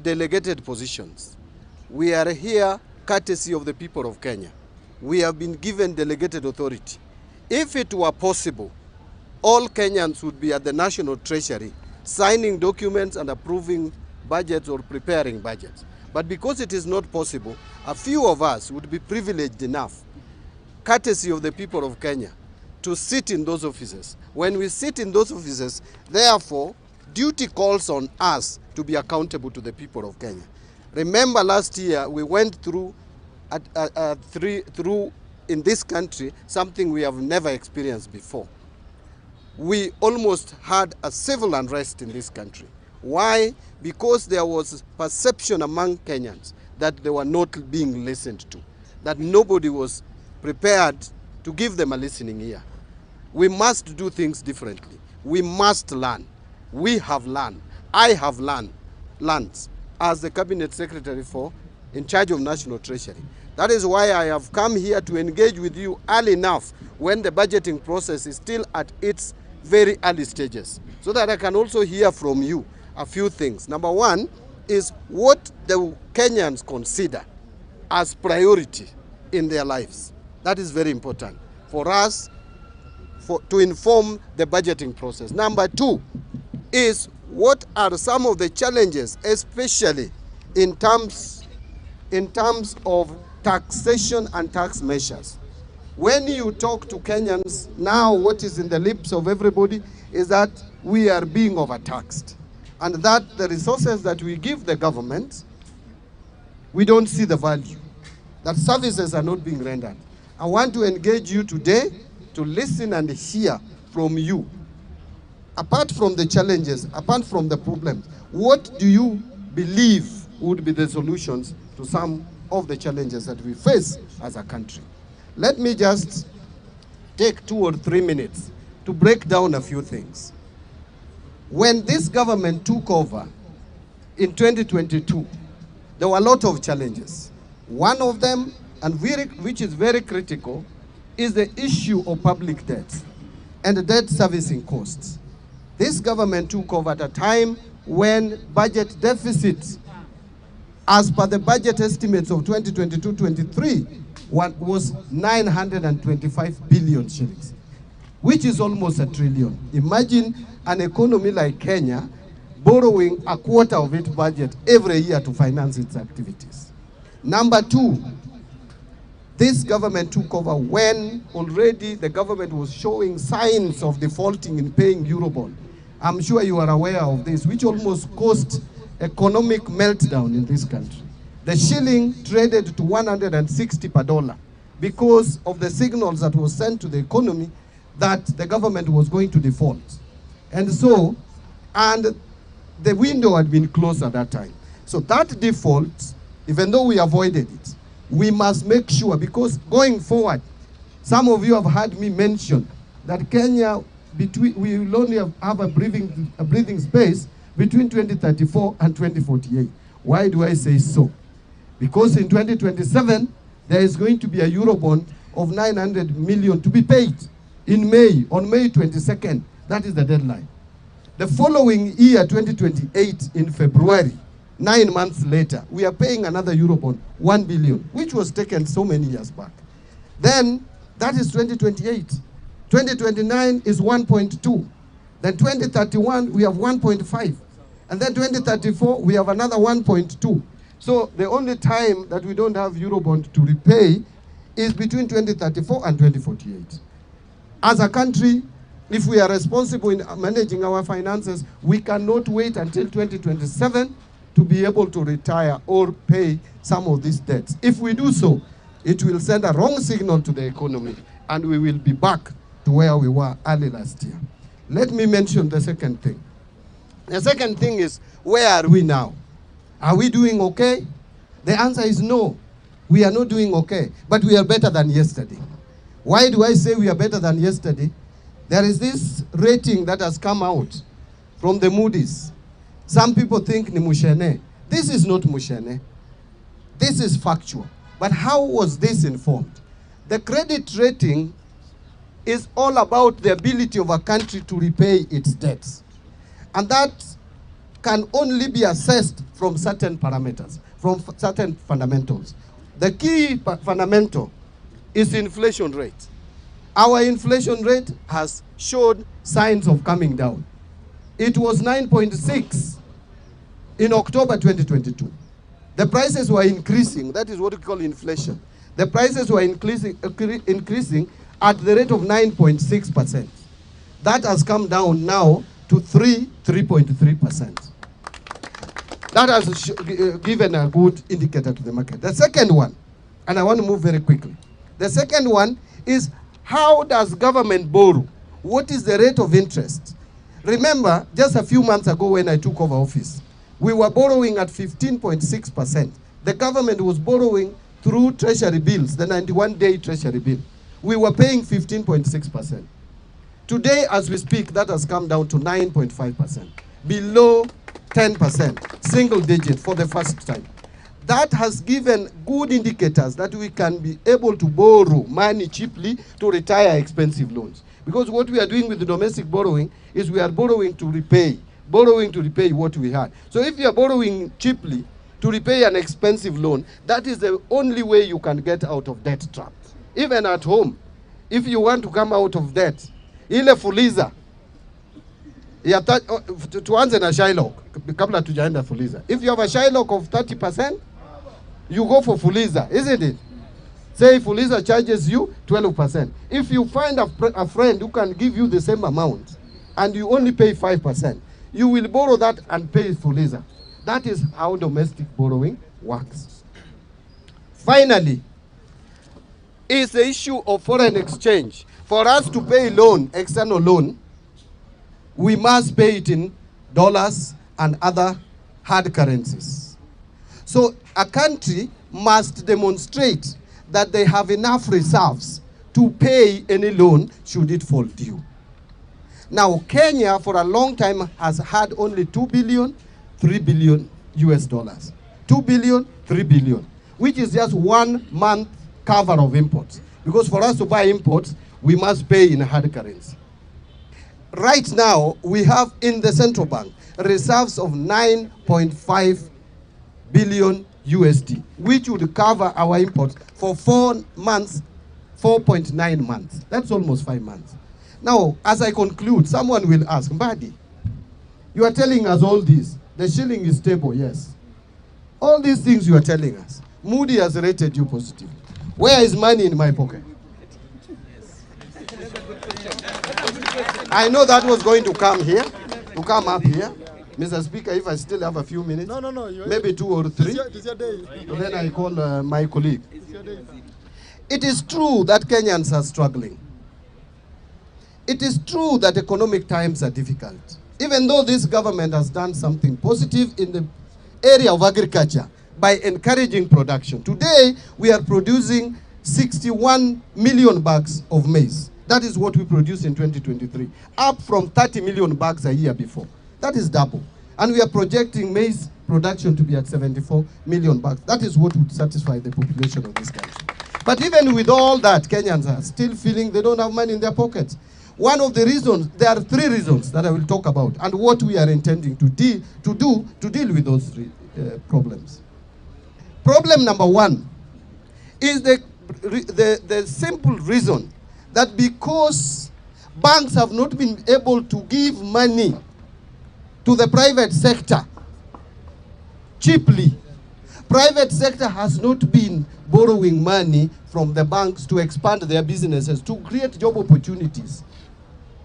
delegated positions. We are here courtesy of the people of Kenya. We have been given delegated authority. If it were possible, all Kenyans would be at the National Treasury signing documents and approving budgets or preparing budgets. But because it is not possible, a few of us would be privileged enough, courtesy of the people of Kenya, to sit in those offices. When we sit in those offices, therefore, duty calls on us to be accountable to the people of Kenya. Remember last year, we went through in this country something we have never experienced before. We almost had a civil unrest in this country. Why? Because there was perception among Kenyans that they were not being listened to, that nobody was prepared to give them a listening ear. We must do things differently. We must learn. We have learned. I have learned as the Cabinet Secretary in charge of National Treasury. That is why I have come here to engage with you early enough when the budgeting process is still at its very early stages, so that I can also hear from you a few things. Number one is what the Kenyans consider as priority in their lives. That is very important for us to inform the budgeting process. Number two is what are some of the challenges, especially in terms of taxation and tax measures. When you talk to Kenyans now, what is in the lips of everybody is that we are being overtaxed, and that the resources that we give the government, we don't see the value, that services are not being rendered. I want to engage you today to listen and hear from you. Apart from the challenges, apart from the problems, what do you believe would be the solutions to some of the challenges that we face as a country? Let me just take 2 or 3 minutes to break down a few things. When this government took over in 2022, there were a lot of challenges. One of them, and which is very critical, is the issue of public debt and the debt servicing costs. This government took over at a time when budget deficits, as per the budget estimates of 2022-23, was 925 billion shillings, which is almost $1 trillion. Imagine an economy like Kenya borrowing a quarter of its budget every year to finance its activities. Number two, this government took over when already the government was showing signs of defaulting in paying Eurobond. I'm sure you are aware of this, which almost caused economic meltdown in this country. The shilling traded to 160 per dollar because of the signals that was sent to the economy that the government was going to default. And the window had been closed at that time. So that default, even though we avoided it, we must make sure, because going forward, some of you have heard me mention that Kenya, we will only have a breathing space between 2034 and 2048. Why do I say so? Because in 2027, there is going to be a Eurobond of 900 million to be paid in May, on May 22nd. That is the deadline. The following year, 2028, in February, 9 months later, we are paying another Eurobond, 1 billion, which was taken so many years back. Then, that is 2028. 2029 is 1.2. Then 2031, we have 1.5. And then 2034, we have another 1.2. So the only time that we don't have Eurobond to repay is between 2034 and 2048. As a country, if we are responsible in managing our finances, we cannot wait until 2027 to be able to retire or pay some of these debts. If we do so, it will send a wrong signal to the economy, and we will be back to where we were early last year. Let me mention the second thing. The second thing is, where are we now? Are we doing okay? The answer is no. We are not doing okay, but we are better than yesterday. Why do I say we are better than yesterday? There is this rating that has come out from the Moody's. Some people think ni mushene. This is not mushene. This is factual. But how was this informed? The credit rating is all about the ability of a country to repay its debts. And that can only be assessed from certain parameters, from certain fundamentals. The key fundamental is inflation rate. Our inflation rate has showed signs of coming down. It was 9.6 in October 2022. The prices were increasing. That is what we call inflation. The prices were increasing at the rate of 9.6%. That has come down now to 3.3%. That has given a good indicator to the market. The second one, and I want to move very quickly. The second one is, how does government borrow? What is the rate of interest? Remember, just a few months ago when I took over office, we were borrowing at 15.6%. The government was borrowing through treasury bills, the 91-day treasury bill. We were paying 15.6%. Today, as we speak, that has come down to 9.5%, below 10%, single digit for the first time. That has given good indicators that we can be able to borrow money cheaply to retire expensive loans. Because what we are doing with the domestic borrowing is we are borrowing to repay what we had. So if you are borrowing cheaply to repay an expensive loan, that is the only way you can get out of debt trap. Even at home, if you want to come out of debt, ile fuliza, tuanze na Shylock, kabla tujaenda fuliza. If you have a Shylock of 30%, you go for fuliza, isn't it? Say fuliza charges you 12%. If you find a friend who can give you the same amount and you only pay 5%, you will borrow that and pay fuliza. That is how domestic borrowing works. Finally, is the issue of foreign exchange. For us to pay loan, external loan, we must pay it in dollars and other hard currencies. So a country must demonstrate that they have enough reserves to pay any loan should it fall due. Now, Kenya for a long time has had only 2 billion, 3 billion US dollars. 2 billion, 3 billion, which is just 1 month cover of imports. Because for us to buy imports, we must pay in hard currency. Right now, we have in the central bank reserves of 9.5 billion USD, which would cover our imports for 4 months, 4.9 months. That's almost 5 months. Now, as I conclude, someone will ask, Mbadi, you are telling us all this. The shilling is stable, yes. All these things you are telling us. Moody has rated you positively. Where is money in my pocket? I know that was going to come up here. Mr. Speaker, if I still have a few minutes, maybe 2 or 3, then I call my colleague. It is true that Kenyans are struggling. It is true that economic times are difficult. Even though this government has done something positive in the area of agriculture by encouraging production. Today, we are producing 61 million bags of maize. That is what we produced in 2023, up from 30 million bags a year before. That is double. And we are projecting maize production to be at 74 million bags. That is what would satisfy the population of this country. But even with all that, Kenyans are still feeling they don't have money in their pockets. One of the reasons, there are 3 reasons that I will talk about, and what we are intending to deal with those problems. Problem number 1 is the simple reason that because banks have not been able to give money to the private sector cheaply, private sector has not been borrowing money from the banks to expand their businesses, to create job opportunities.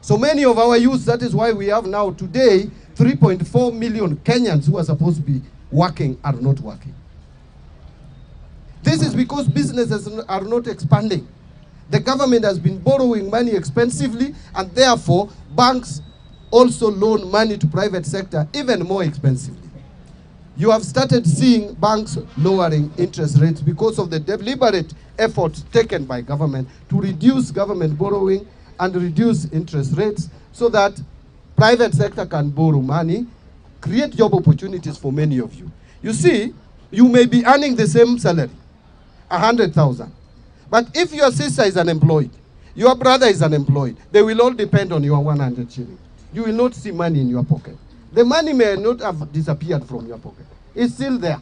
So many of our youth, that is why we have now today 3.4 million Kenyans who are supposed to be working are not working. This is because businesses are not expanding. The government has been borrowing money expensively, and therefore banks also loan money to private sector even more expensively. You have started seeing banks lowering interest rates because of the deliberate efforts taken by government to reduce government borrowing and reduce interest rates so that private sector can borrow money, create job opportunities for many of you. You see, you may be earning the same salary, 100,000. But if your sister is unemployed, your brother is unemployed, they will all depend on your 100 shillings. You will not see money in your pocket. The money may not have disappeared from your pocket. It's still there.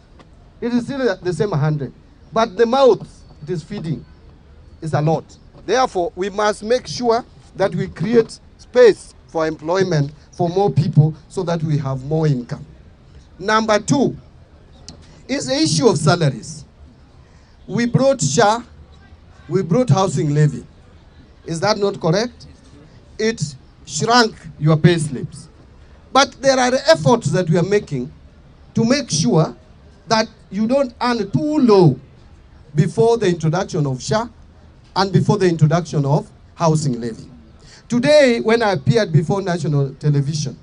It is still the same 100. But the mouth it is feeding is a lot. Therefore, we must make sure that we create space for employment for more people so that we have more income. Number 2 is the issue of salaries. We brought SHA, we brought housing levy. Is that not correct? It shrunk your pay slips. But there are efforts that we are making to make sure that you don't earn too low before the introduction of SHA and before the introduction of housing levy. Today, when I appeared before national television,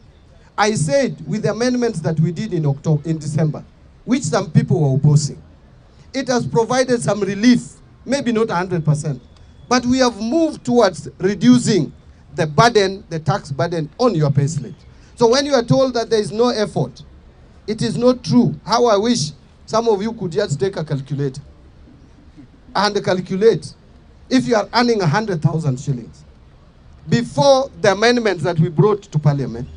I said with the amendments that we did in December, which some people were opposing, it has provided some relief, maybe not 100%, but we have moved towards reducing the burden, the tax burden on your pay slip. So when you are told that there is no effort, it is not true. How I wish some of you could just take a calculator and calculate if you are earning 100,000 shillings. Before the amendments that we brought to Parliament,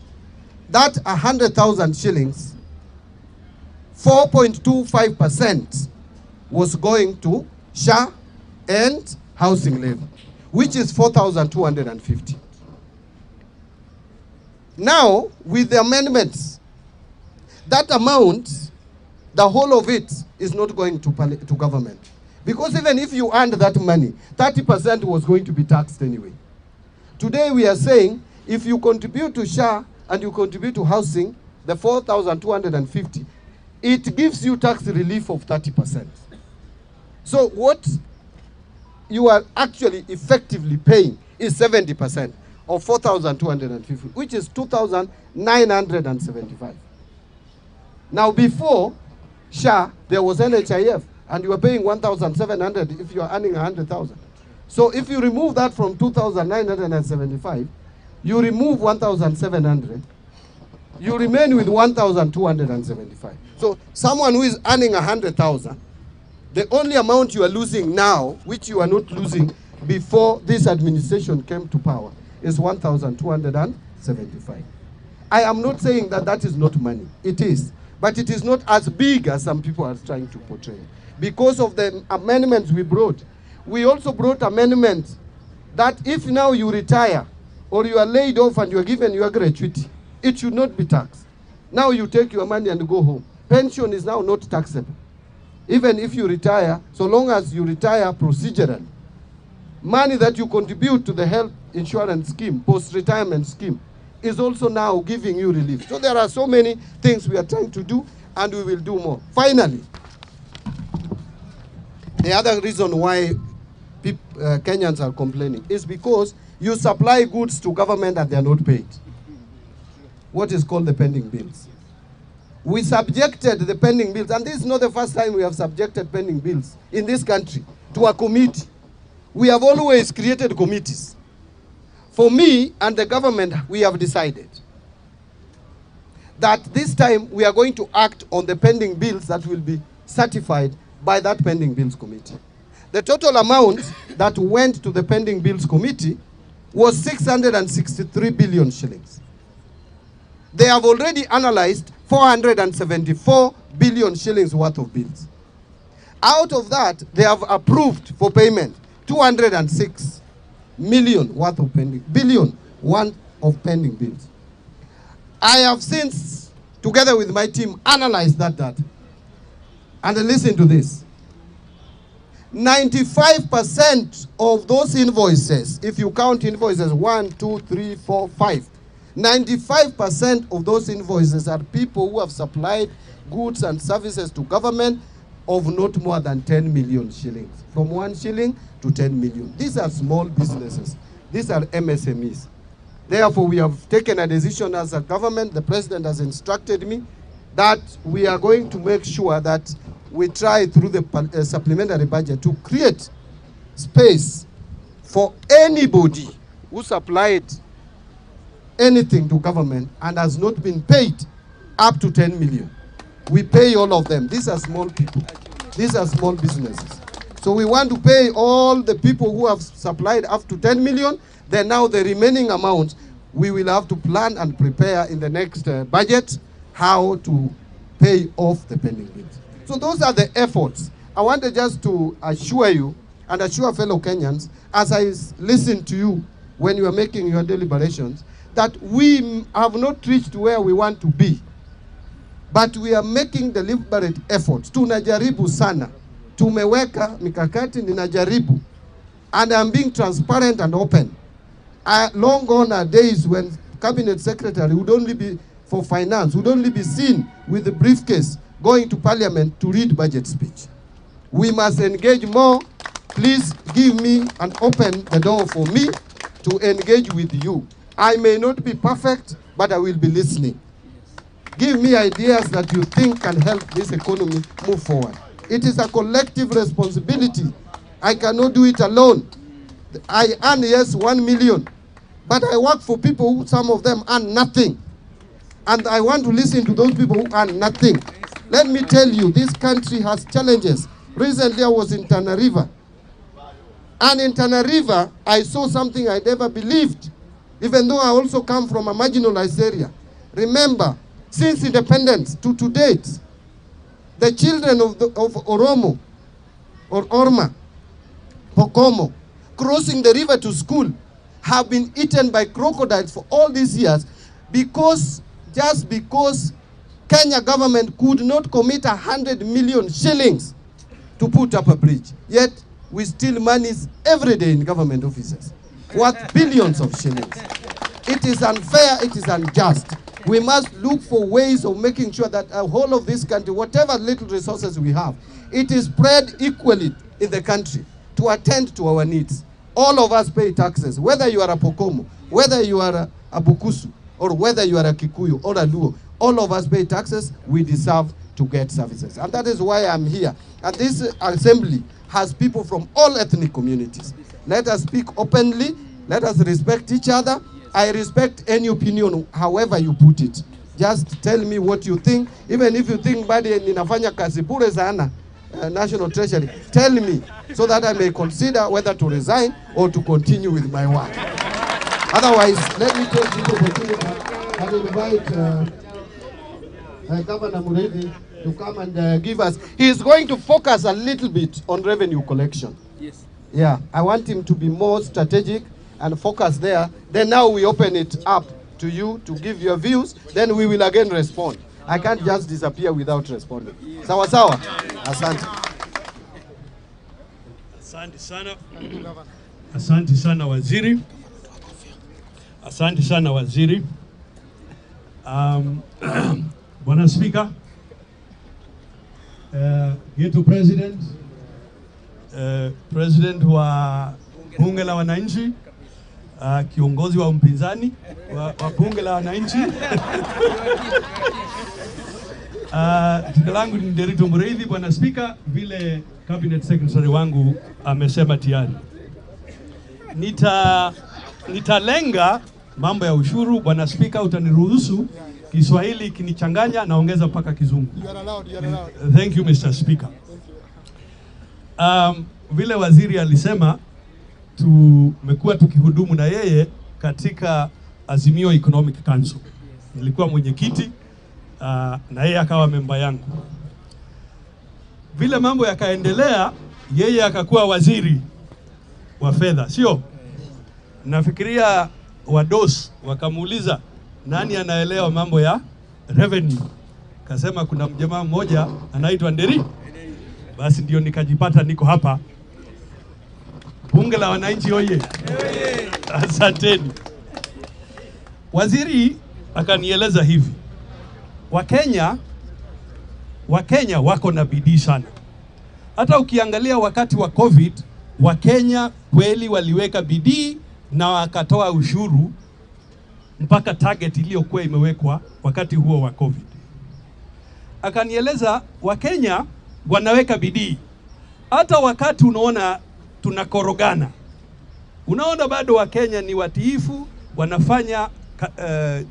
that 100,000 shillings, 4.25% was going to SHA and housing levy, which is 4,250. Now, with the amendments, that amount, the whole of it is not going to government. Because even if you earned that money, 30% was going to be taxed anyway. Today we are saying, if you contribute to SHA and you contribute to housing, the 4,250, it gives you tax relief of 30%. So what you are actually effectively paying is 70% of 4,250, which is 2,975. Now before SHA, there was NHIF, and you were paying 1,700 if you are earning 100,000. So if you remove that from 2,975, you remove 1,700, you remain with 1,275. So someone who is earning 100,000, the only amount you are losing now, which you are not losing before this administration came to power, is 1,275. I am not saying that that is not money. It is. But it is not as big as some people are trying to portray. Because of the amendments we brought, we also brought amendments that if now you retire or you are laid off and you are given your gratuity, it should not be taxed. Now you take your money and go home. Pension is now not taxable. Even if you retire, so long as you retire procedurally, money that you contribute to the health insurance scheme, post-retirement scheme, is also now giving you relief. So there are so many things we are trying to do, and we will do more. Finally, the other reason why Kenyans are complaining is because you supply goods to government and they are not paid. What is called the pending bills. We subjected the pending bills, and this is not the first time we have subjected pending bills in this country to a committee. We have always created committees. For me and the government, we have decided that this time we are going to act on the pending bills that will be certified by that pending bills committee. The total amount that went to the pending bills committee was 663 billion shillings. They have already analyzed 474 billion shillings worth of bills. Out of that, they have approved for payment 206 million worth of pending, billion one of pending bills. I have since, together with my team, analyzed that data. And listen to this. 95% of those invoices, if you count invoices 1, 2, 3, 4, 5, 95% of those invoices are people who have supplied goods and services to government of not more than 10 million shillings. From 1 shilling to 10 million. These are small businesses. These are MSMEs. Therefore, we have taken a decision as a government. The president has instructed me that we are going to make sure that we try through the supplementary budget to create space for anybody who supplied anything to government and has not been paid up to 10 million. We pay all of them. These are small people. These are small businesses. So we want to pay all the people who have supplied up to 10 million. Then now the remaining amount, we will have to plan and prepare in the next budget how to pay off the pending bills. So those are the efforts. I wanted just to assure you and assure fellow Kenyans, as I listen to you when you are making your deliberations, that we have not reached where we want to be, but we are making deliberate efforts. Tunajaribu sana. Tumeweka mikakati, ninajaribu. And I'm being transparent and open. Long gone are days when cabinet secretary would only be for finance, would only be seen with the briefcase going to parliament to read budget speech. We must engage more. Please give me and open the door for me to engage with you. I may not be perfect, but I will be listening. Give me ideas that you think can help this economy move forward. It is a collective responsibility. I cannot do it alone. I earn, yes, 1 million, but I work for people who, some of them earn nothing. And I want to listen to those people who earn nothing. Let me tell you, this country has challenges. Recently, I was in Tana River. And in Tana River, I saw something I never believed, even though I also come from a marginalized area. Remember, since independence to date, the children of Oromo, or Orma, Pokomo, crossing the river to school, have been eaten by crocodiles for all these years just because Kenya government could not commit 100 million shillings to put up a bridge. Yet, we steal monies every day in government offices, worth billions of shillings. It is unfair, it is unjust. We must look for ways of making sure that the whole of this country, whatever little resources we have, it is spread equally in the country to attend to our needs. All of us pay taxes, whether you are a Pokomo, whether you are a Bukusu, or whether you are a Kikuyu or a Luo. All of us pay taxes. We deserve to get services. And that is why I'm here. And this assembly has people from all ethnic communities. Let us speak openly. Let us respect each other. I respect any opinion, however you put it. Just tell me what you think. Even if you think badi ninafanya kazi bure sana, National Treasury, tell me so that I may consider whether to resign or to continue with my work. Otherwise, let me take this opportunity and invite Governor Muriithi to come and give us. He is going to focus a little bit on revenue collection. Yes. Yeah, I want him to be more strategic and focus there. Then now we open it up to you to give your views. Then we will again respond. I can't just disappear without responding. Sawa sawa. Asante. Asante sana. Asante sana waziri. Asante sana waziri. Bwana Speaker, yetu President, President wa Bunge la Wananchi, kiongozi wa mpinzani wa Bunge la Wananchi. Jina langu ni Nderitu Muriithi. Bwana Speaker, vile Cabinet Secretary wangu amesema tayari, nitalenga mambo ya ushuru. Bwana Speaker, utaniruhusu Kiswahili kinichanganya, naongeza mpaka Kizungu. Thank you Mr. Speaker. Vile waziri alisema, tumekuwa tukihudumu na yeye katika Azimio Economic Council. Nilikuwa mwenyekiti na yeye akawa memba yangu. Vile mambo yakaendelea, yeye akakuwa waziri wa fedha, sio? Nafikiria wados wakamuuliza nani anaelewa mambo ya revenue. Kasema kuna mjamaa mmoja anaitwa Nderi. Basi ndio nikajipata niko hapa. Bunge la Wananchi oye. Asanteni. Waziri akanieleza hivi. Wakenya wako na bidii sana. Hata ukiangalia wakati wa COVID, Wakenya kweli waliweka bidii na wakatoa ushuru mpaka target iliyokuwa imewekwa wakati huo wa COVID. Akanieleza Wakenya wanaweka bidii. Hata wakati unaona tunakorogana, unaona bado Wakenya ni watiifu, wanafanya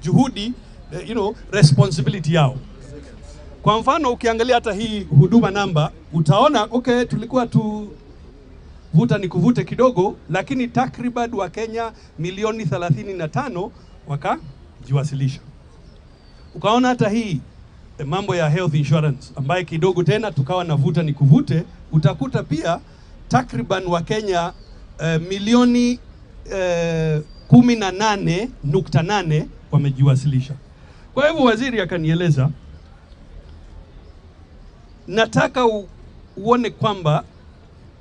juhudi, responsibility yao. Kwa mfano ukiangalia hata hii huduma namba, utaona okay, tulikuwa tu vuta ni kuvute kidogo, lakini takriban Wakenya milioni 35 wakajiwasilisha. Ukaona hata hii mambo ya health insurance ambaye kidogo tena tukawa navuta ni kuvute, utakuta pia takriban wa Kenya milioni 18.8 wamejiwasilisha. Kwa hivyo waziri akanieleza, nataka uone kwamba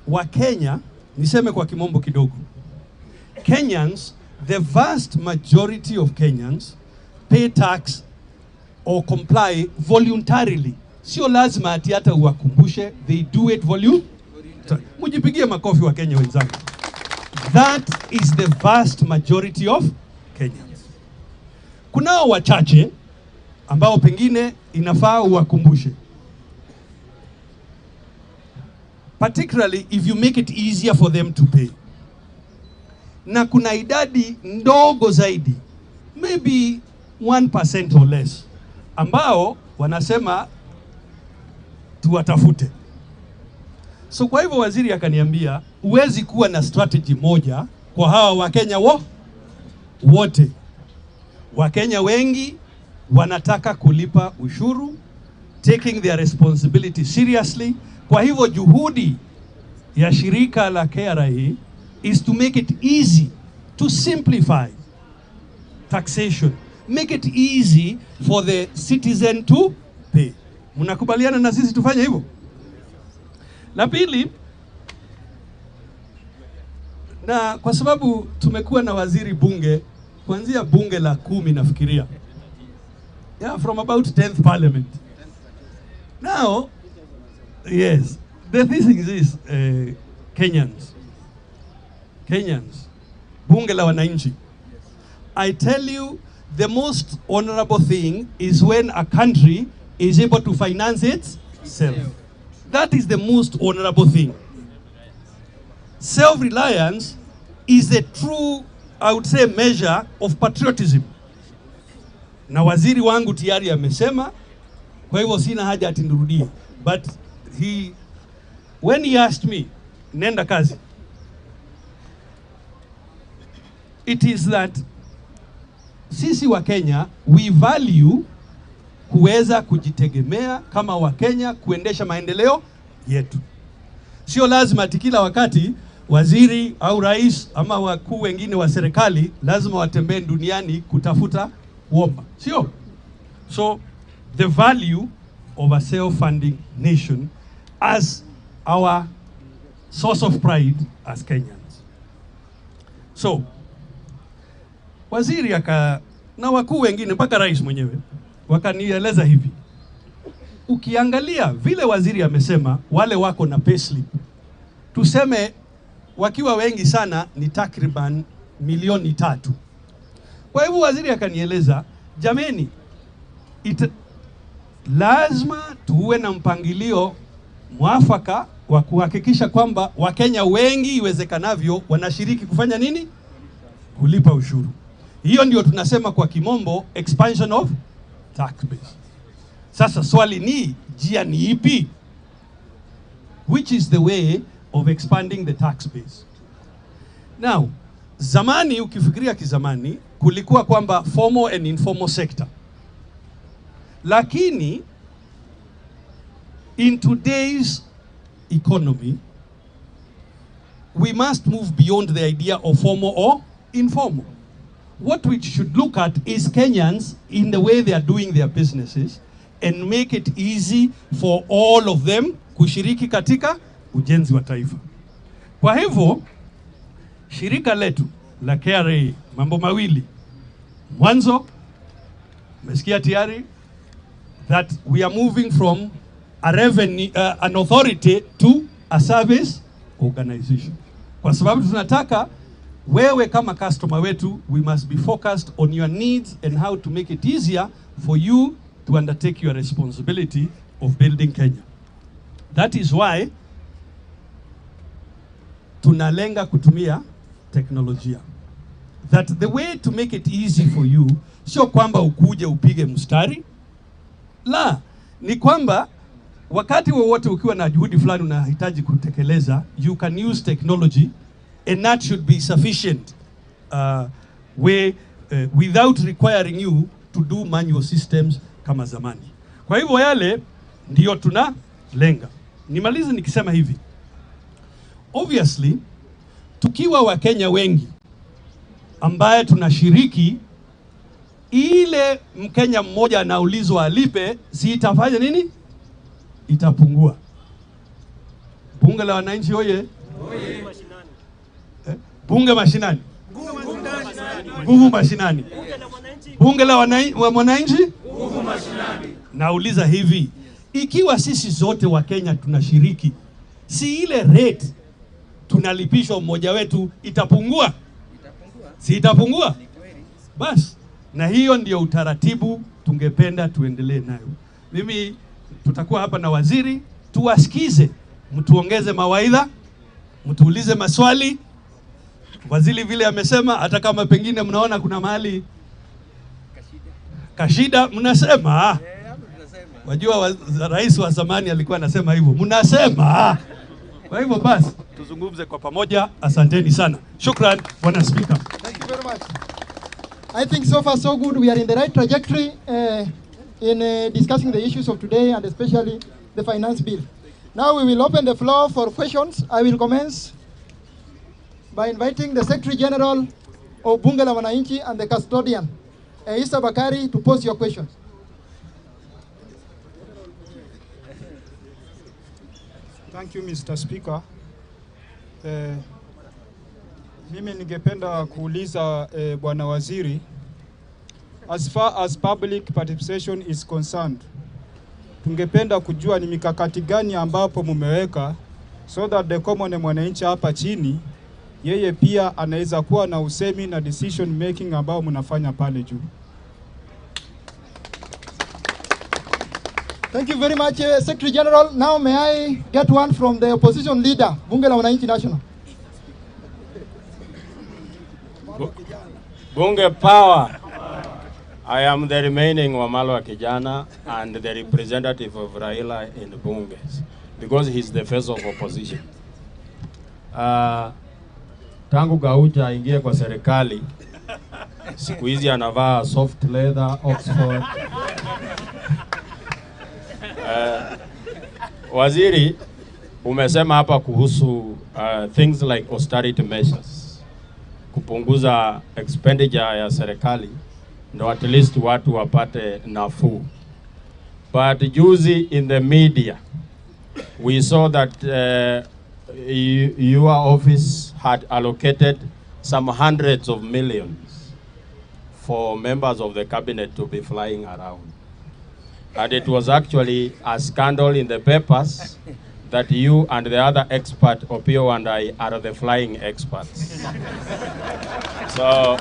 wa Kenya, niseme kwa kimombo kidogo, Kenyans, the vast majority of Kenyans pay tax or comply voluntarily. Sio lazima ati hata uwakumbushe, they do it voluntarily. Mujipigie makofi wa Kenya wenzangu. That is the vast majority of Kenyans. Kunao wachache ambao pengine inafaa uwakumbushe. Particularly if you make it easier for them to pay. Na kuna idadi ndogo zaidi, maybe 1% or less, ambao wanasema tuwatafute. So kwa hivyo waziri akaniambia, huwezi kuwa na strategy moja kwa hawa Wakenya wote. Wakenya wengi wanataka kulipa ushuru, taking their responsibility seriously. Kwa hivyo juhudi ya shirika la KRA is to make it easy, to simplify taxation, make it easy for the citizen to pay. Mnakubaliana na sisi tufanye hivyo? La pili, na kwa sababu tumekuwa na waziri bunge kuanzia bunge la 10 nafikiria, yeah, from about 10th parliament. Now, yes, the thing is this, Kenyans, bunge la wananchi, I tell you, the most honorable thing is when a country is able to finance itself. That is the most honorable thing. Self-reliance is the true, I would say, measure of patriotism. Na waziri wangu tayari amesema, kwa hivyo sina haja ati nirudie. But when he asked me, nenda kazi, it is that sisi wa Kenya, we value kuweza kujitegemea kama wa Kenya, kuendesha maendeleo yetu. Sio lazima ati kila wakati waziri au rais ama wakuu wengine wa serikali lazima watembee duniani kutafuta kuomba. Sio. So the value of a self-funding nation as our source of pride as Kenyans. So waziri na wakuu wengine mpaka rais mwenyewe wakanieleza hivi, ukiangalia vile waziri amesema, wale wako na payslip, tuseme wakiwa wengi sana ni takriban milioni 3. Kwa hivyo waziri akanieleza, jameni, lazima tuwe na mpangilio mwafaka wa kuhakikisha kwamba Wakenya wengi iwezekanavyo wanashiriki kufanya nini? Kulipa ushuru. Hiyo ndio tunasema kwa kimombo expansion of tax base. Sasa swali ni, njia ni ipi? Which is the way of expanding the tax base? Now, zamani ukifikiria kizamani kulikuwa kwamba formal and informal sector. Lakini in today's economy, we must move beyond the idea of formal or informal. What we should look at is Kenyans in the way they are doing their businesses and make it easy for all of them kushiriki katika ujenzi wa taifa. Kwa hivyo, shirika letu la KRA mambo mawili. Mwanzo, mesikia tayari that we are moving from a revenue, an authority to a service organization. Kwa sababu tunataka wewe kama customer wetu, we must be focused on your needs and how to make it easier for you to undertake your responsibility of building Kenya. That is why tunalenga kutumia teknolojia. That the way to make it easy for you, sio kwamba ukuje upige mstari. La, ni kwamba wakati wowote ukiwa na juhudi fulani unahitaji kutekeleza, you can use technology and that should be sufficient way without requiring you to do manual systems kama zamani. Kwa hivyo yale ndiyo tunalenga. Nimalize nikisema hivi. Obviously, tukiwa Wakenya wengi ambaye tunashiriki, ile Mkenya mmoja anaulizwa alipe, si itafanya nini? Itapungua. Bunge la wananchi oye! Bunge mashinani. Nguvu mashinani. Bunge la wananchi. Nguvu mashinani. Nauliza hivi, ikiwa sisi zote wa Kenya tunashiriki, si ile rate tunalipishwa mmoja wetu itapungua? Si itapungua? Bas, na hiyo ndio utaratibu tungependa tuendelee nayo. Mimi tutakuwa hapa na waziri, tuwasikize, mtuongeze mawaidha, mtuulize maswali. Waziri vile amesema, hata kama pengine mnaona kuna mahali kashida, mnasema. Wajua rais wa zamani alikuwa anasema hivyo, mnasema. Kwa hivyo basi tuzungumze kwa pamoja. Asanteni sana. Shukran, Bwana Speaker. Thank you very much. I think so far so good. We are in the right trajectory in discussing the issues of today, and especially the finance bill. Now we will open the floor for questions. I will commence by inviting the Secretary General of Bunge la Wananchi and the custodian, Issa Bakari, to pose your questions. Thank you, Mr. Speaker. Mimi ningependa kuuliza Bwana Waziri, as far as public participation is concerned, tungependa kujua ni mikakati gani ambapo mumeweka so that the common mwananchi hapa chini yeye pia anaweza kuwa na usemi na decision making ambao mnafanya pale juu. Thank you very much, Secretary General. Now may I get one from the opposition leader, Bunge la Wananchi National. Bunge power. I am the remaining Wamalwa Kijana and the representative of Raila in Bunge, because he's the face of opposition. Tangu Gaucha aingie kwa serikali, siku hizi anavaa soft leather, Oxford. Waziri, umesema hapa kuhusu things like austerity measures, kupunguza expenditure ya serikali ndo at least watu wapate nafuu. But juzi in the media we saw that your office had allocated some hundreds of millions for members of the cabinet to be flying around. And it was actually a scandal in the papers that you and the other expert, Opio and I, are the flying experts. So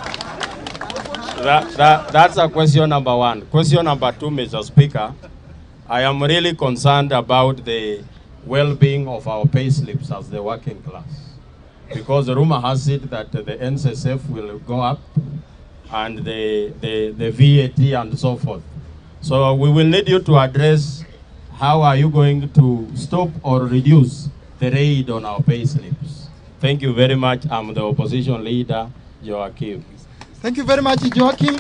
that's a question number one. Question number two, Mr. Speaker, I am really concerned about the well-being of our pay slips as the working class, because the rumor has it that the NSSF will go up and the VAT and so forth. So we will need you to address how are you going to stop or reduce the raid on our pay slips. Thank you very much. I'm the opposition leader, Joachim. Thank you very much, Joachim.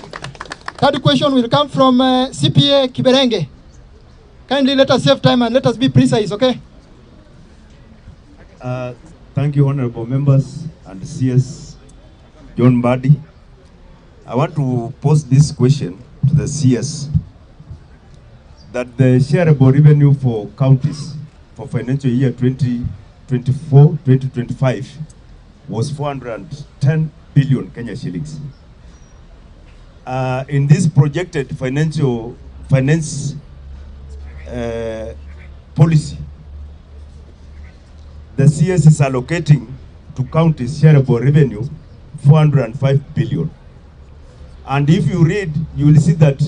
Third question will come from CPA Kiberenge. Kindly let us save time and let us be precise, okay? Thank you, honorable members and CS John Mbadi. I want to pose this question to the CS, that the shareable revenue for counties for financial year 2024-2025 was 410 billion Kenya shillings. In this projected finance policy, the CS is allocating to counties shareable revenue 405 billion. And if you read, you will see that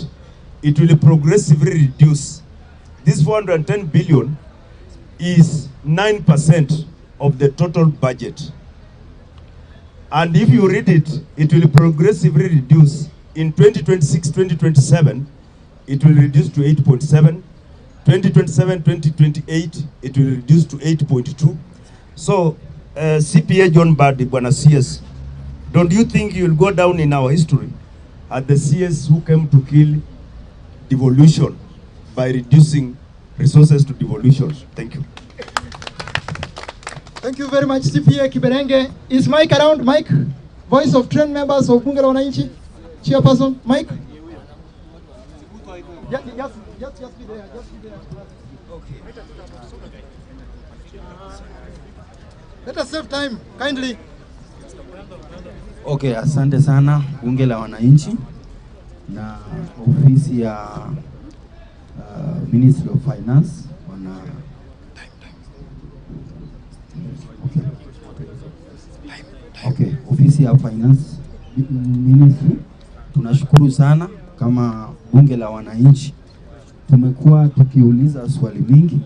it will progressively reduce. This 410 billion is 9% of the total budget. And if you read it, it will progressively reduce. In 2026-2027, it will reduce to 8.7. 2027-2028, it will reduce to 8.2. So, CPA John Mbadi, Bwana CS, don't you think you will go down in our history are the CS who came to kill devolution by reducing resources to devolution. Thank you. Thank you very much, CPA Kiberenge. Is Mike around? Mike? Voice of trained members of Bunge la Wananchi? Chairperson, Mike? Just be there. Just be there. Okay. Let us save time, kindly. Okay, asante sana Bunge la Wananchi na ofisi ya Ministry of Finance wana Okay, ofisi ya Finance Ministry tunashukuru sana kama Bunge la Wananchi. Tumekuwa tukiuliza swali mingi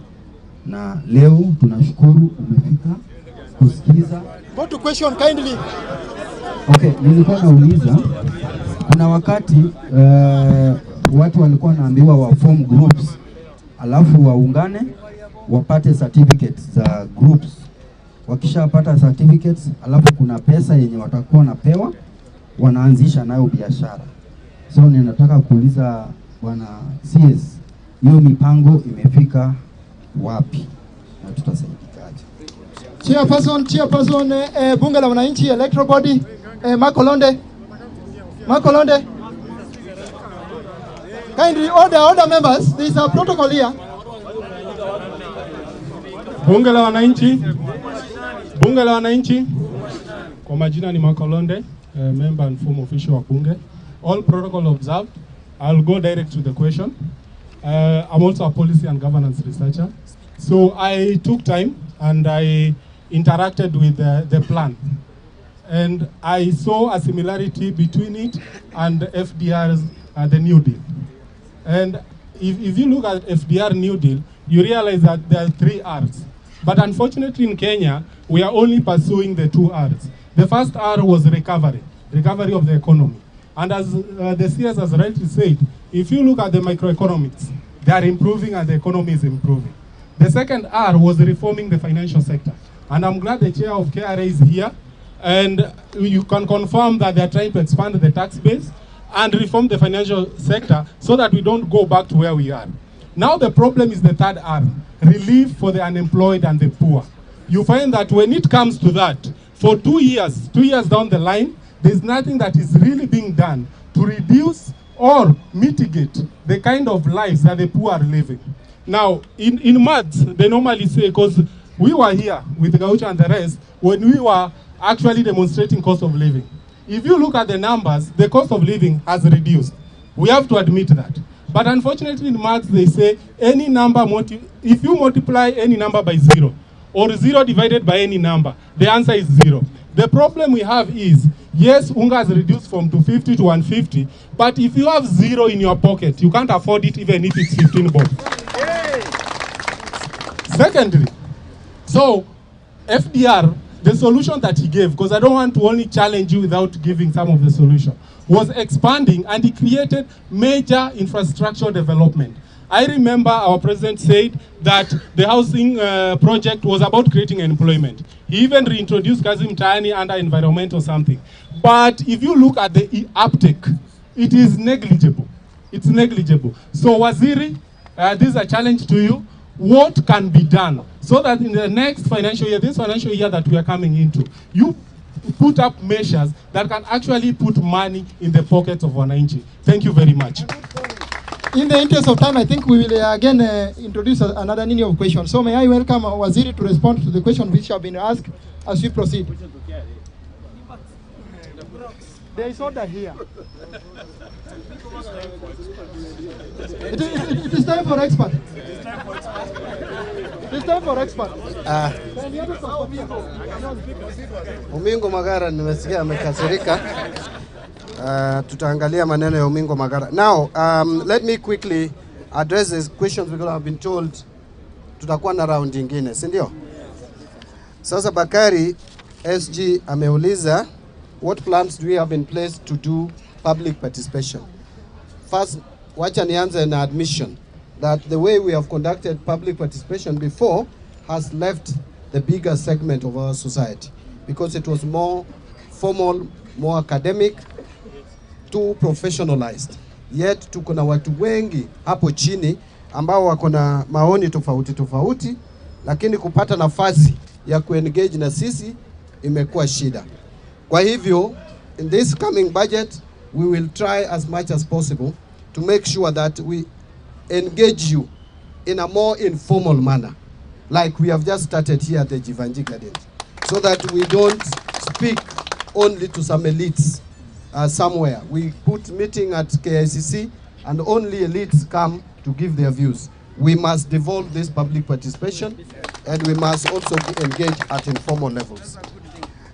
na leo tunashukuru umefika kusikiza. Go to question kindly. Okay, nilikuwa nauliza kuna wakati watu walikuwa naambiwa wa form groups alafu waungane wapate certificates za groups. Wakishapata certificates alafu kuna pesa yenye watakuwa napewa wanaanzisha nayo biashara. So ninataka kuuliza bwana CS, hiyo mipango imefika wapi na tutasaidikaje? Chairperson, Bunge la Wananchi electoral body, Marco Londe. Kindly order members. There is a protocol here. Bunge la Wananchi. Kwa majina ni Marco Londe, member and former official wa Bunge. All protocol observed. I'll go direct to the question. I'm also a policy and governance researcher. So I took time and I interacted with the plan. And I saw a similarity between it and the FDR's the New Deal. And if you look at FDR New Deal, you realize that there are 3 R's. But unfortunately in Kenya, we are only pursuing the 2 R's. The first R was recovery of the economy. And as the CS has rightly said, if you look at the microeconomics, they are improving and the economy is improving. The second R was reforming the financial sector. And I'm glad the chair of KRA is here. And you can confirm that they are trying to expand the tax base and reform the financial sector so that we don't go back to where we are. Now the problem is the third R, relief for the unemployed and the poor. You find that when it comes to that, for 2 years down the line, there's nothing that is really being done to reduce or mitigate the kind of lives that the poor are living. Now, in maths, they normally say, because we were here with Gaucho and the rest, when we were actually demonstrating cost of living. If you look at the numbers, the cost of living has reduced. We have to admit that. But unfortunately in maths, they say any number, if you multiply any number by 0, or 0 divided by any number, the answer is 0. The problem we have is, yes, unga has reduced from 250 to 150, but if you have 0 in your pocket, you can't afford it even if it's 15 bob. Secondly, so FDR, the solution that he gave, because I don't want to only challenge you without giving some of the solution, was expanding, and he created major infrastructure development. I remember our president said that the housing project was about creating employment. He even reintroduced Kazi Mtaani under environment or something. But if you look at the uptake, it is negligible. It's negligible. So Waziri, this is a challenge to you. What can be done so that in the next financial year, this financial year that we are coming into, you put up measures that can actually put money in the pockets of Wananchi. Thank you very much. In the interest of time, I think we will again introduce another linear of questions. So may I welcome Waziri to respond to the question which have been asked as we proceed. There is order here. It is time for expert. It's time for expert. Umingo Magara nimesikia amekasirika. Tutaangalia maneno ya Umingo Magara. Now, let me quickly address these questions because I've been told tutakuwa na round nyingine, si ndio? Sasa Bakari SG ameuliza, what plans do we have in place to do public participation? First, wacha nianze na admission that the way we have conducted public participation before has left the bigger segment of our society because it was more formal, more academic, too professionalized. Yet tuko na watu wengi hapo chini ambao wako na maoni tofauti tofauti, lakini kupata nafasi ya kuengage na sisi imekuwa shida. Kwa hivyo, in this coming budget, we will try as much as possible to make sure that we engage you in a more informal manner, like we have just started here at the Jivanji Garden, so that we don't speak only to some elites somewhere. We put meeting at KICC and only elites come to give their views. We must devolve this public participation, and we must also engage at informal levels.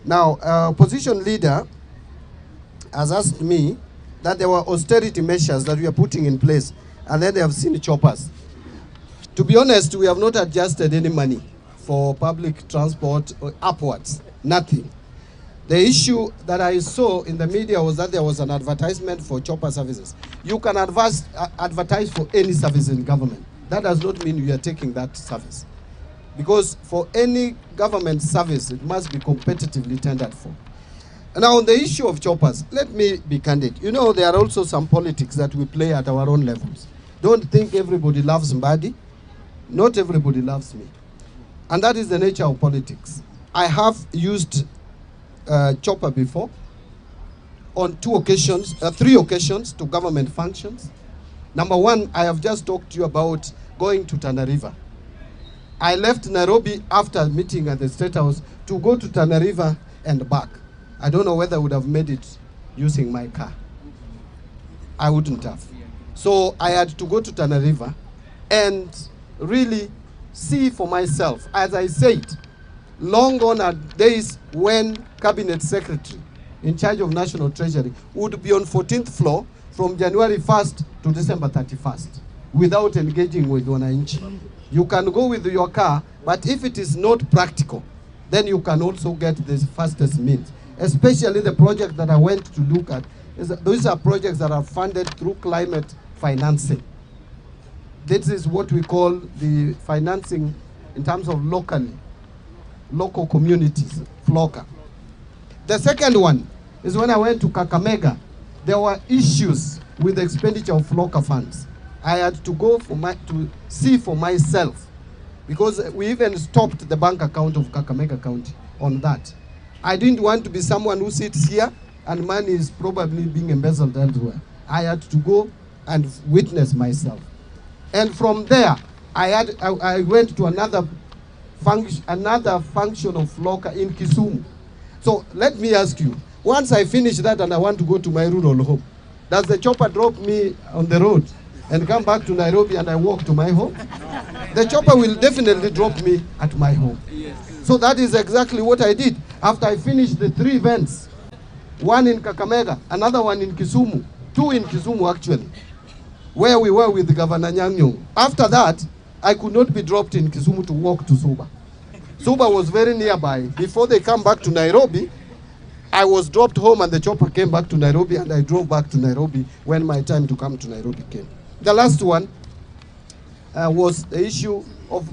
Now, opposition leader has asked me that there were austerity measures that we are putting in place, and then they have seen choppers. To be honest, we have not adjusted any money for public transport upwards, nothing. The issue that I saw in the media was that there was an advertisement for chopper services. You can advertise for any service in government. That does not mean you are taking that service. Because for any government service, it must be competitively tendered for. Now, on the issue of choppers, let me be candid. You know, there are also some politics that we play at our own levels. Don't think everybody loves Mbadi. Not everybody loves me. And that is the nature of politics. I have used chopper before on three occasions to government functions. Number one, I have just talked to you about going to Tana River. I left Nairobi after meeting at the State House to go to Tana River and back. I don't know whether I would have made it using my car. I wouldn't have. So I had to go to Tana River and really see for myself. As I said, long gone are days when Cabinet Secretary in charge of National Treasury would be on 14th floor from January 1st to December 31st without engaging with wananchi. You can go with your car, but if it is not practical, then you can also get the fastest means. Especially the project that I went to look at, those are projects that are funded through climate financing. This is what we call the financing in terms of local communities, FLOCA. The second one is when I went to Kakamega, there were issues with the expenditure of FLOCA funds. I had to go to see for myself, because we even stopped the bank account of Kakamega County on that. I didn't want to be someone who sits here and money is probably being embezzled elsewhere. I had to go and witness myself. And from there, I went to another function of FLOCA in Kisumu. So let me ask you, once I finish that and I want to go to my rural home, does the chopper drop me on the road and come back to Nairobi and I walk to my home? The chopper will definitely drop me at my home. So that is exactly what I did. After I finished the 3 events, one in Kakamega, another one in Kisumu, 2 in Kisumu actually, where we were with Governor Anyang' Nyong'o. After that, I could not be dropped in Kisumu to walk to Suba. Suba was very nearby. Before they come back to Nairobi, I was dropped home and the chopper came back to Nairobi and I drove back to Nairobi when my time to come to Nairobi came. The last one was the issue of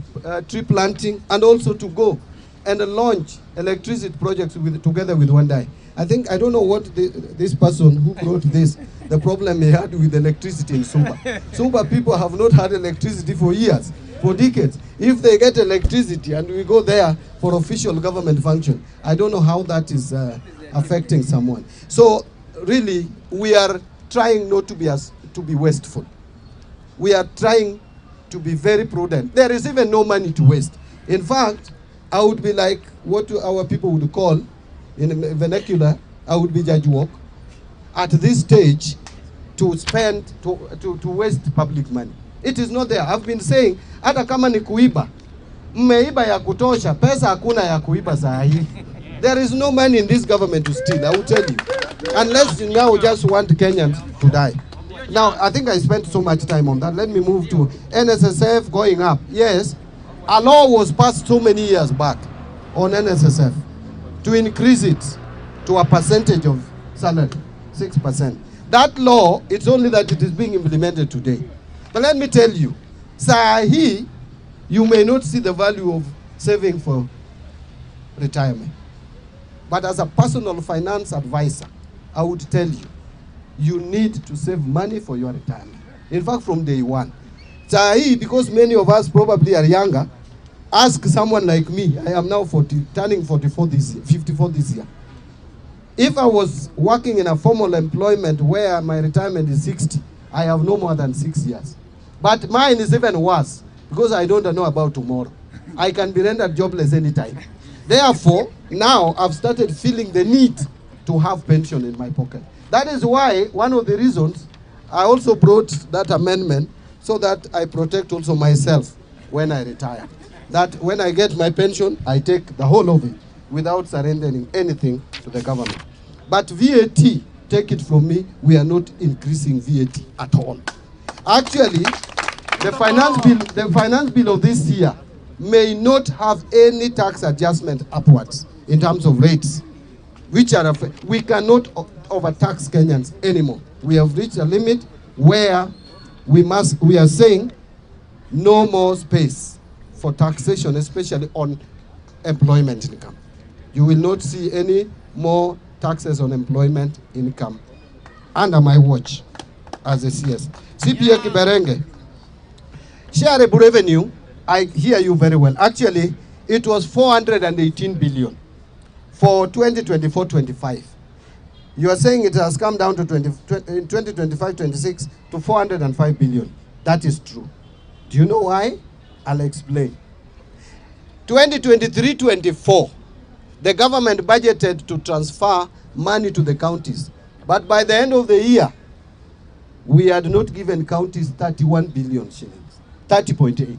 tree planting, and also to go and launch electricity projects together with Wandai. I don't know what this person who brought this, the problem he had with electricity in Suba. Suba people have not had electricity for years, for decades. If they get electricity and we go there for official government function, I don't know how that is affecting someone. So really, we are trying not to be wasteful. We are trying to be very prudent. There is even no money to waste. In fact, I would be like what our people would call, in vernacular, I would be Judge Walk at this stage to spend, to waste public money. It is not there. I've been saying, hata kama ni kuiba, mmeiba ya kutosha, pesa hakuna ya kuiba saa hii. There is no money in this government to steal, I will tell you. Unless you now just want Kenyans to die. Now, I think I spent so much time on that. Let me move to NSSF going up. Yes, a law was passed so many years back on NSSF to increase it to a percentage of salary, 6%. That law, it's only that it is being implemented today. But let me tell you, Sahi, you may not see the value of saving for retirement. But as a personal finance advisor, I would tell you, you need to save money for your retirement. In fact, from day one. Sahi, because many of us probably are younger, ask someone like me. I am now turning 44 this year, 54 this year. If I was working in a formal employment where my retirement is 60, I have no more than 6 years. But mine is even worse because I don't know about tomorrow. I can be rendered jobless anytime. Therefore, now I've started feeling the need to have pension in my pocket. That is why one of the reasons I also brought that amendment so that I protect also myself when I retire. That when I get my pension, I take the whole of it without surrendering anything to the government. But VAT, take it from me, we are not increasing VAT at all. Actually, the finance bill of this year may not have any tax adjustment upwards in terms of rates, which are we cannot overtax Kenyans anymore. We have reached a limit where we are saying no more space for taxation, especially on employment income. You will not see any more taxes on employment income under my watch as a CS. CPA Kiberenge, shareable revenue, I hear you very well. Actually, it was 418 billion for 2024-25. You are saying it has come down to 2025-26 to 405 billion. That is true. Do you know why? I'll explain. 2023-24, the government budgeted to transfer money to the counties. But by the end of the year, we had not given counties 31 billion shillings, 30.8.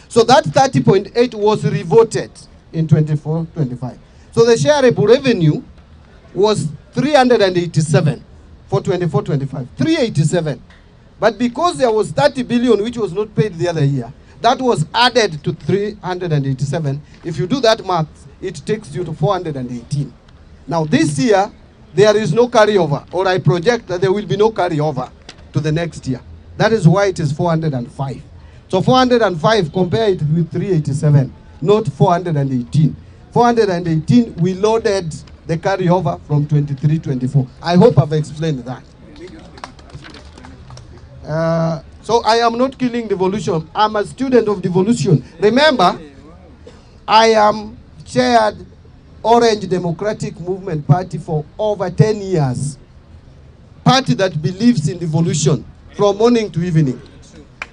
So that 30.8 was revoted in 24-25. So the shareable revenue was 387 for 24-25, 387. But because there was 30 billion which was not paid the other year, that was added to 387. If you do that math, it takes you to 418. Now this year, there is no carryover, or I project that there will be no carryover to the next year. That is why it is 405. So 405, compare it with 387, not 418. 418, we loaded the carryover from 23-24. I hope I've explained that. So I am not killing devolution. I'm a student of devolution. Remember, I am chaired Orange Democratic Movement Party for over 10 years. Party that believes in devolution from morning to evening.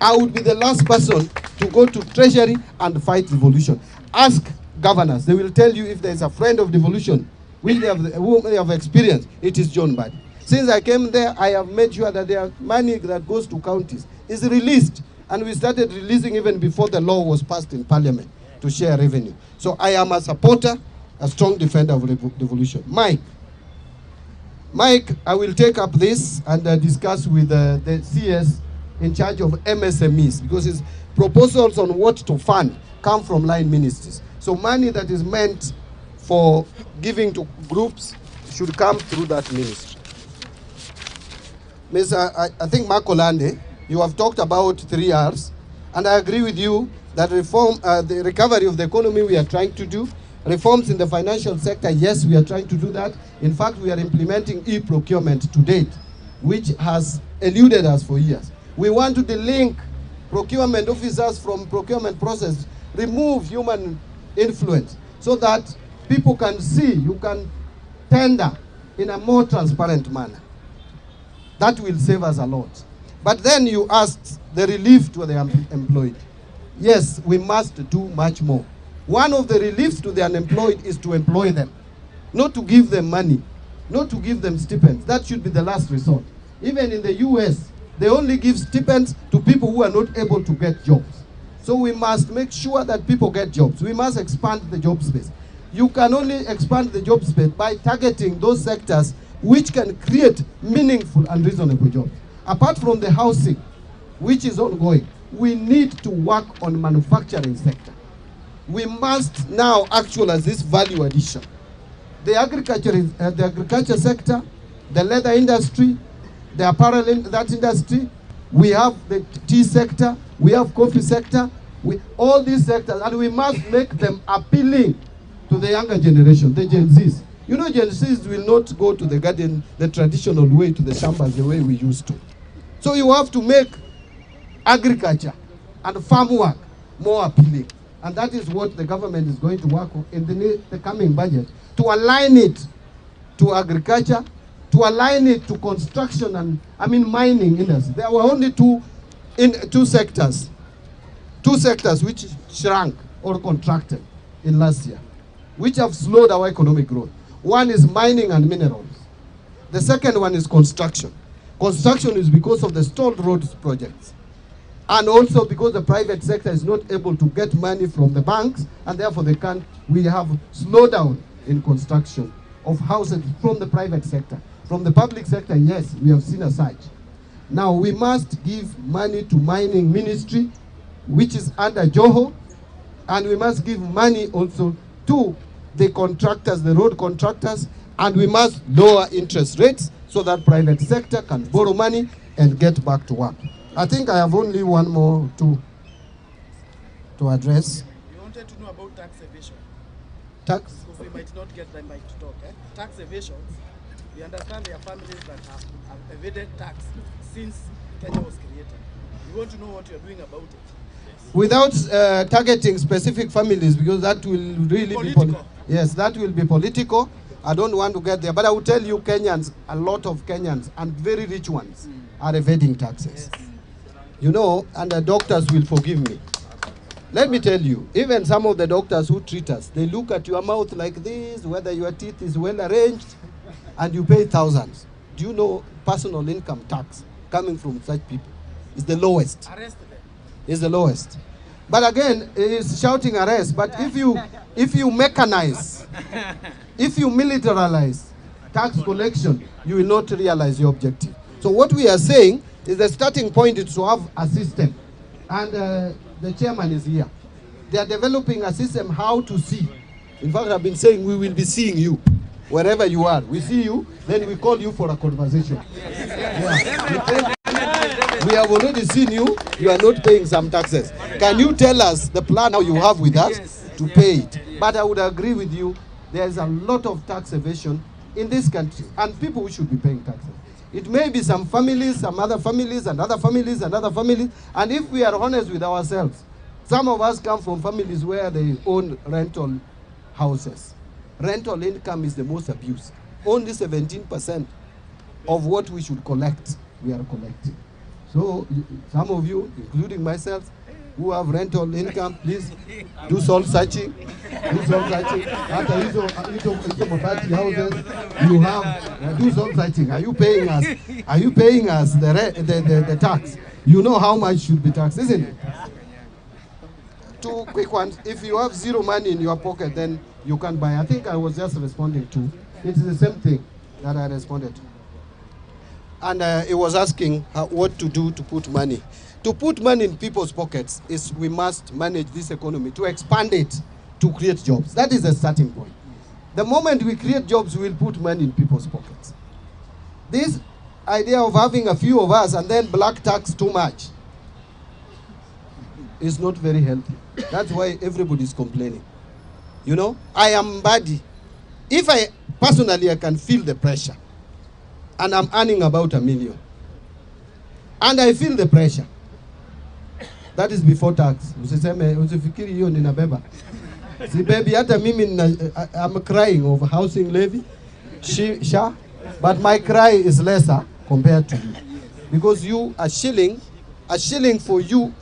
I would be the last person to go to Treasury and fight devolution. Ask governors. They will tell you if there is a friend of devolution whom they have experienced. It is John Mbadi. Since I came there, I have made sure that their money that goes to counties is released. And we started releasing even before the law was passed in Parliament to share revenue. So I am a supporter, a strong defender of devolution. Mike, I will take up this and discuss with the CS in charge of MSMEs, because his proposals on what to fund come from line ministries. So money that is meant for giving to groups should come through that ministry. I think Mark Olande, you have talked about 3 Rs, and I agree with you that the recovery of the economy we are trying to do. Reforms in the financial sector, yes, we are trying to do that. In fact, we are implementing e-procurement to date, which has eluded us for years. We want to delink procurement officers from procurement process, remove human influence, so that people can see, you can tender in a more transparent manner. That will save us a lot. But then you asked the relief to the employed. Yes, we must do much more. One of the reliefs to the unemployed is to employ them, not to give them money, not to give them stipends. That should be the last resort. Even in the US, they only give stipends to people who are not able to get jobs. So we must make sure that people get jobs. We must expand the job space. You can only expand the job space by targeting those sectors which can create meaningful and reasonable jobs. Apart from the housing, which is ongoing, we need to work on manufacturing sector. We must now actualize this value addition. The agriculture sector, the leather industry, the apparel that industry, we have the tea sector, we have coffee sector, all these sectors, and we must make them appealing to the younger generation, the Gen Zs. You know, Gen Zs will not go to the garden the traditional way, to the shambas the way we used to. So you have to make agriculture and farm work more appealing. And that is what the government is going to work on in the coming budget, to align it to agriculture, to align it to construction and, mining industry. There were only two sectors which shrank or contracted in last year, which have slowed our economic growth. One is mining and minerals. The second one is construction. Construction is because of the stalled roads projects, and also because the private sector is not able to get money from the banks, and therefore we have slowdown in construction of houses from the private sector. From the public sector, yes, we have seen a surge. Now we must give money to mining ministry, which is under Joho, and we must give money also to the contractors, the road contractors, and we must lower interest rates so that private sector can borrow money and get back to work. I think I have only one more to address. We wanted to know about tax evasion. Tax? Because we might not get the mic to talk. Tax evasions. We understand there are families that have evaded tax since Kenya was created. We want to know what you are doing about it. Without targeting specific families, because that will really political. Yes, that will be political. I don't want to get there, but I will tell you, Kenyans, a lot of Kenyans, and very rich ones, are evading taxes. Yes. You know, and the doctors will forgive me. Let me tell you, even some of the doctors who treat us, they look at your mouth like this, whether your teeth is well arranged, and you pay thousands. Do you know personal income tax coming from such people is the lowest? Arrest them. Is the lowest. But again, it is shouting arrest. But if you mechanize, if you militarize tax collection, you will not realize your objective. So what we are saying is the starting point is to have a system. And the chairman is here. They are developing a system how to see. In fact, I've been saying we will be seeing you wherever you are. We see you, then we call you for a conversation. Yeah. We have already seen you. You are not paying some taxes. Can you tell us the plan how you have with us to pay it? But I would agree with you. There is a lot of tax evasion in this country, and people should be paying taxes. It may be some families, some other families, and other families, and other families. And if we are honest with ourselves, some of us come from families where they own rental houses. Rental income is the most abused. Only 17% of what we should collect, we are collecting. So some of you, including myself, who have rental income, please do soul searching. Do soul searching. After hizo mabati houses, you have do soul searching. Are you paying us? Are you paying us the tax? You know how much should be taxed, isn't it? Two quick ones. If you have zero money in your pocket, then you can buy. I think I was just responding to. It's the same thing that I responded to. And it was asking what to do to put money. To put money in people's pockets is we must manage this economy, to expand it, to create jobs. That is the starting point. The moment we create jobs, we will put money in people's pockets. This idea of having a few of us and then black tax too much is not very healthy. That's why everybody is complaining. You know, I am Mbadi. If I personally, I can feel the pressure, and I'm earning about $1 million, and I feel the pressure. That is before tax. Usifikiri hiyo ninabeba. Si baby, hata mimi I'm crying over housing levy, SHA, but my cry is lesser compared to you, because you a shilling for you